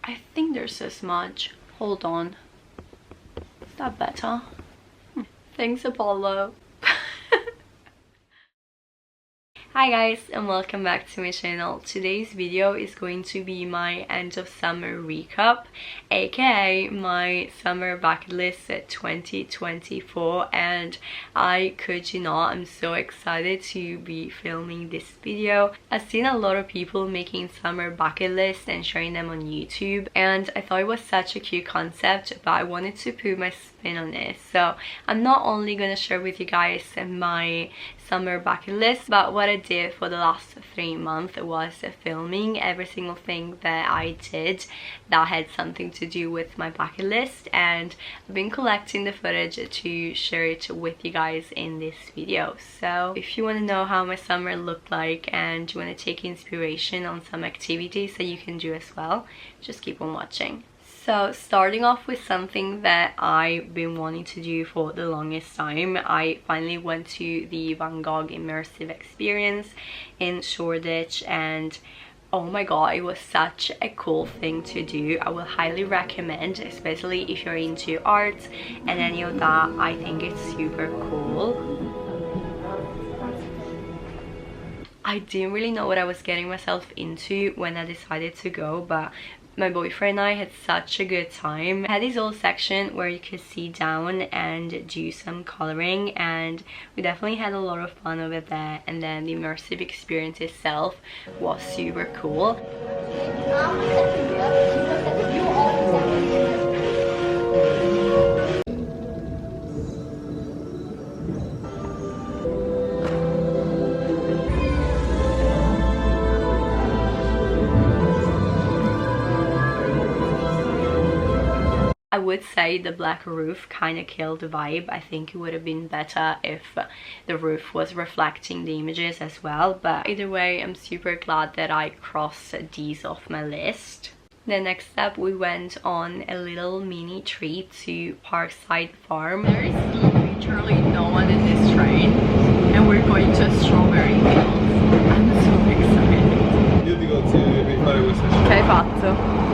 I think there's a smudge. Hold on. Is that better? Thanks, Apollo. Hi guys, and welcome back to my channel. Today's video is going to be my end of summer recap, aka my summer bucket list 2024, and I could you not, I'm so excited to be filming this video. I've seen a lot of people making summer bucket lists and sharing them on YouTube, and I thought it was such a cute concept, but I wanted to put my spin on it. So I'm not only gonna share with you guys my summer bucket list, but what I did for the last 3 months was filming every single thing that I did that had something to do with my bucket list, and I've been collecting the footage to share it with you guys in this video. So if you want to know how my summer looked like and you want to take inspiration on some activities that you can do as well, just keep on watching. So starting off with something that I've been wanting to do for the longest time, I finally went to the Van Gogh immersive experience in Shoreditch, and oh my god, it was such a cool thing to do. I will highly recommend, especially if you're into art and any of that. I think it's super cool. I didn't really know what I was getting myself into when I decided to go, but my boyfriend and I had such a good time. I had this whole section where you could sit down and do some coloring, and we definitely had a lot of fun over there, and then the immersive experience itself was super cool. I would say the black roof kind of killed the vibe. I think it would have been better if the roof was reflecting the images as well, but either way, I'm super glad that I crossed these off my list. The next step, we went on a little mini trip to Parkside Farm. There is literally no one in this train, and we're going to a strawberry field. I'm so excited. Io dico di rifare questa scena. Che hai fatto?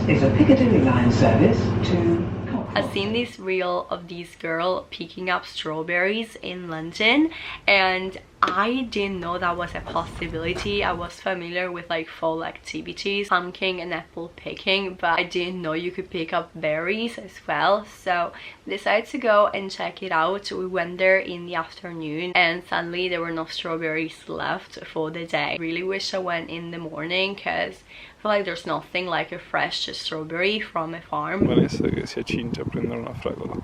Is a Piccadilly line service to... I've seen this reel of this girl picking up strawberries in London, and I didn't know that was a possibility. I was familiar with like fall activities, pumpkin and apple picking, but I didn't know you could pick up berries as well. So decided to go and check it out. We went there in the afternoon, and suddenly there were no strawberries left for the day. Really wish I went in the morning, because I feel like there's nothing like a fresh strawberry from a farm. Vanessa che si accinge a prendere una fragola.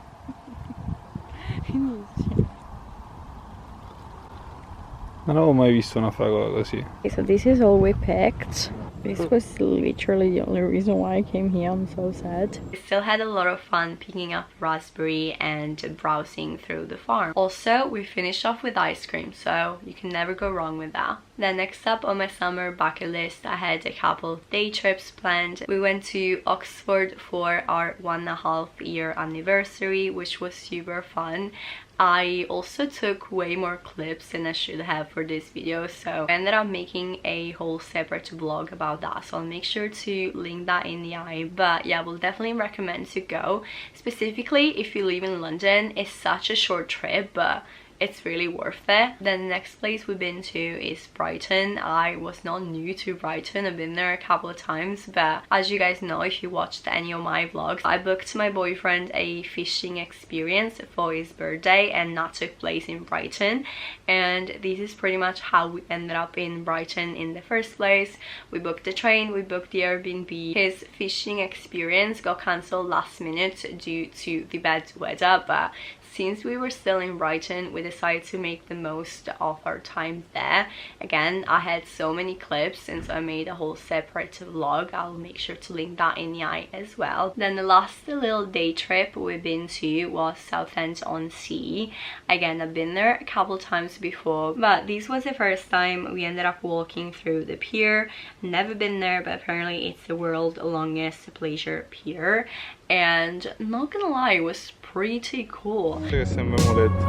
Non avevo mai visto una fragola così. Okay, so this is all we picked. This was literally the only reason why I came here. I'm so sad. We still had a lot of fun picking up raspberry and browsing through the farm. Also, we finished off with ice cream, so you can never go wrong with that. Then next up on my summer bucket list, I had a couple of day trips planned. We went to Oxford for our 1.5 year anniversary, which was super fun. I also took way more clips than I should have for this video, so I ended up making a whole separate vlog about that, so I'll make sure to link that in the eye. But yeah, I will definitely recommend to go, specifically if you live in London. It's such a short trip, but it's really worth it. Then the next place we've been to is Brighton. I was not new to Brighton, I've been there a couple of times, but as you guys know if you watched any of my vlogs, I booked my boyfriend a fishing experience for his birthday, and that took place in Brighton, and this is pretty much how we ended up in Brighton in the first place. We booked the train, we booked the Airbnb. His fishing experience got cancelled last minute due to the bad weather, but since we were still in Brighton, we decided to make the most of our time there. Again, I had so many clips, and so I made a whole separate vlog. I'll make sure to link that in the eye as well. Then the last little day trip we've been to was Southend-on-Sea. Again, I've been there a couple times before, but this was the first time we ended up walking through the pier. Never been there, but apparently it's the world's longest pleasure pier, and not gonna lie, it was pretty cool. Che sembriamo letti.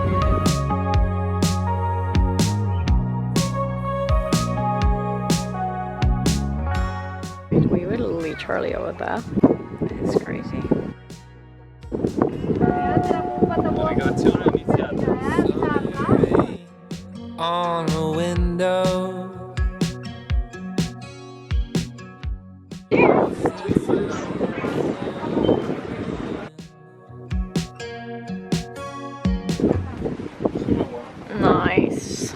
We were literally over there. It's crazy. Navigazione iniziata. On the window. Nice.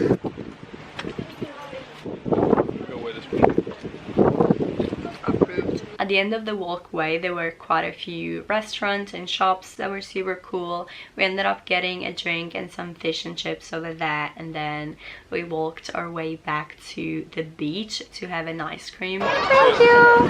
Approved. At the end of the walkway there were quite a few restaurants and shops that were super cool. We ended up getting a drink and some fish and chips over there, and then we walked our way back to the beach to have an ice cream. Thank you!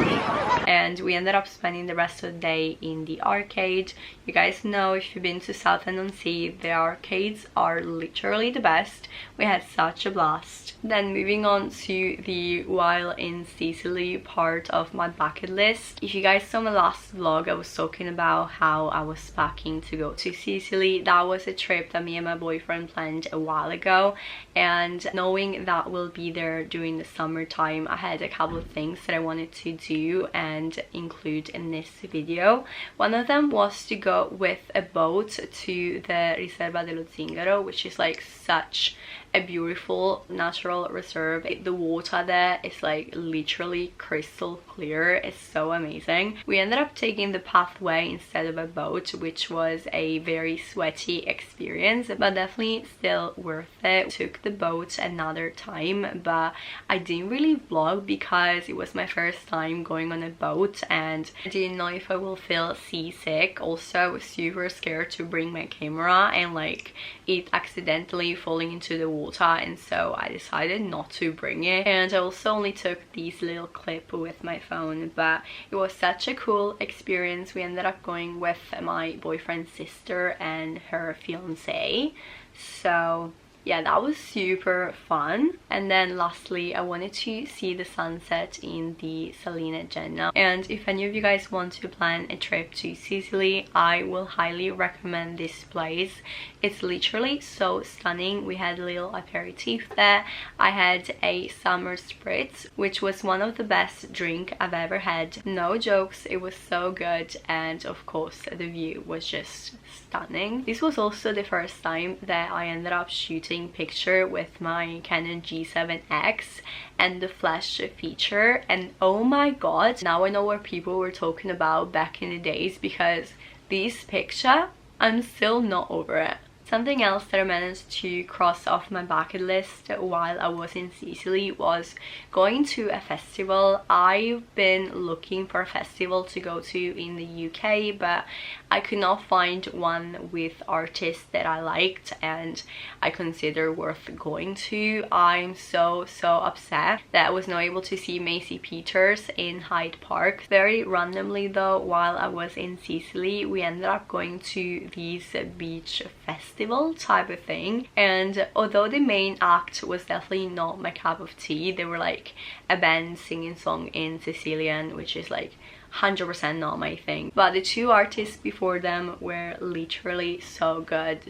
And we ended up spending the rest of the day in the arcade. You guys know, if you've been to Southend-on-Sea, the arcades are literally the best. We had such a blast. Then moving on to the while in Sicily part of my bucket list. If you guys saw my last vlog, I was talking about how I was packing to go to Sicily. That was a trip that me and my boyfriend planned a while ago, and knowing that we'll be there during the summertime, I had a couple of things that I wanted to do and include in this video. One of them was to go with a boat to the Riserva dello Zingaro, which is like such a beautiful natural reserve. The water there is like literally crystal clear. It's so amazing. We ended up taking the pathway instead of a boat, which was a very sweaty experience, but definitely still worth it. Took the boat another time, but I didn't really vlog because it was my first time going on a boat and I didn't know if I will feel seasick. Also, I was super scared to bring my camera and like it accidentally falling into the water, and so I decided not to bring it. And I also only took this little clip with my phone, but it was such a cool experience. We ended up going with my boyfriend's sister and her fiance, so yeah, that was super fun. And then lastly, I wanted to see the sunset in the Saline Genna, and if any of you guys want to plan a trip to Sicily, I will highly recommend this place. It's literally so stunning. We had a little aperitif there. I had a summer spritz, which was one of the best drink I've ever had. No jokes, it was so good, and of course the view was just stunning. This was also the first time that I ended up shooting picture with my Canon G7X and the flash feature, and oh my god, now I know what people were talking about back in the days, because this picture, I'm still not over it. Something else that I managed to cross off my bucket list while I was in Sicily was going to a festival. I've been looking for a festival to go to in the UK, but I could not find one with artists that I liked and I consider worth going to. I'm so upset that I was not able to see Macy Peters in Hyde Park. Very randomly though, while I was in Sicily, we ended up going to this beach festival type of thing, and although the main act was definitely not my cup of tea, they were like a band singing song in Sicilian, which is like 100% not my thing, but the two artists before them were literally so good.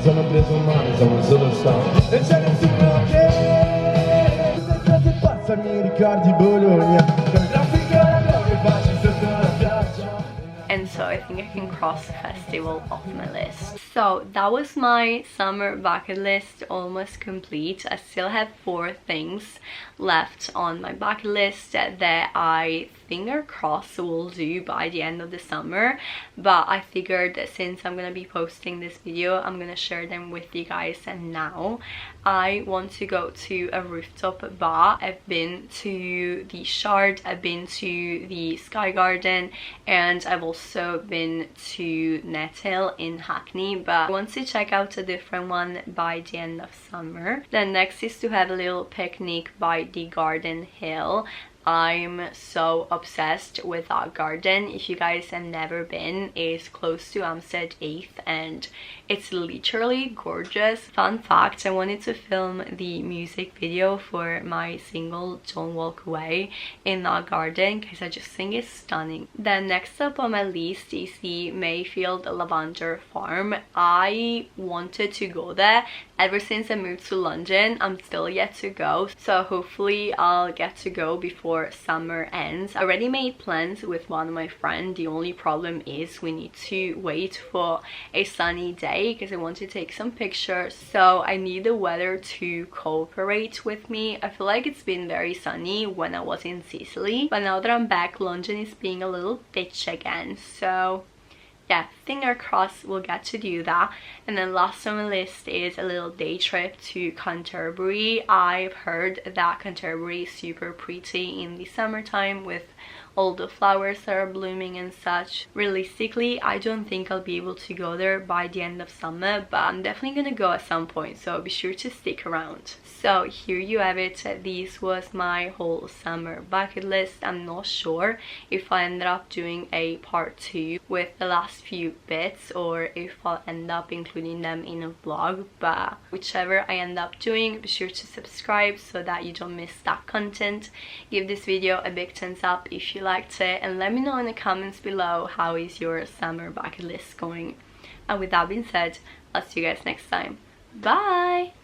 Sono preso male, sono solo stato e c'è nessuno che passa, mi ricordi Bologna, traffico la droga, baci sotto la pioggia. And so I think I can cross the festival off my list. So that was my summer bucket list, almost complete. I still have 4 things left on my bucket list that I finger crossed will do by the end of the summer, but I figured that since I'm gonna be posting this video, I'm gonna share them with you guys. And now I want to go to a rooftop bar. I've been to the Shard, I've been to the Sky Garden, and I've also been to Net Hill in Hackney, but I want to check out a different one by the end of summer. Then next is to have a little picnic by the Garden Hill. I'm so obsessed with that garden. If you guys have never been, it's close to Amsterdam 8th and it's literally gorgeous. Fun fact, I wanted to film the music video for my single Don't Walk Away in that garden because I just think it's stunning. Then next up on my list is the Mayfield Lavender Farm. I wanted to go there ever since I moved to London. I'm still yet to go, so hopefully I'll get to go before summer ends. I already made plans with one of my friends. The only problem is we need to wait for a sunny day because I want to take some pictures, so I need the weather to cooperate with me. I feel like it's been very sunny when I was in Sicily, but now that I'm back, London is being a little bitch again, so yeah, finger crossed we'll get to do that. And then last on my list is a little day trip to Canterbury. I've heard that Canterbury is super pretty in the summertime with all the flowers that are blooming and such. Realistically, I don't think I'll be able to go there by the end of summer, but I'm definitely gonna go at some point, so be sure to stick around. So here you have it. This was my whole summer bucket list. I'm not sure if I ended up doing a part 2 with the last few bits or if I'll end up including them in a vlog, but whichever I end up doing, be sure to subscribe so that you don't miss that content. Give this video a big thumbs up if you liked it, and let me know in the comments below how is your summer bucket list going. And with that being said, I'll see you guys next time. Bye!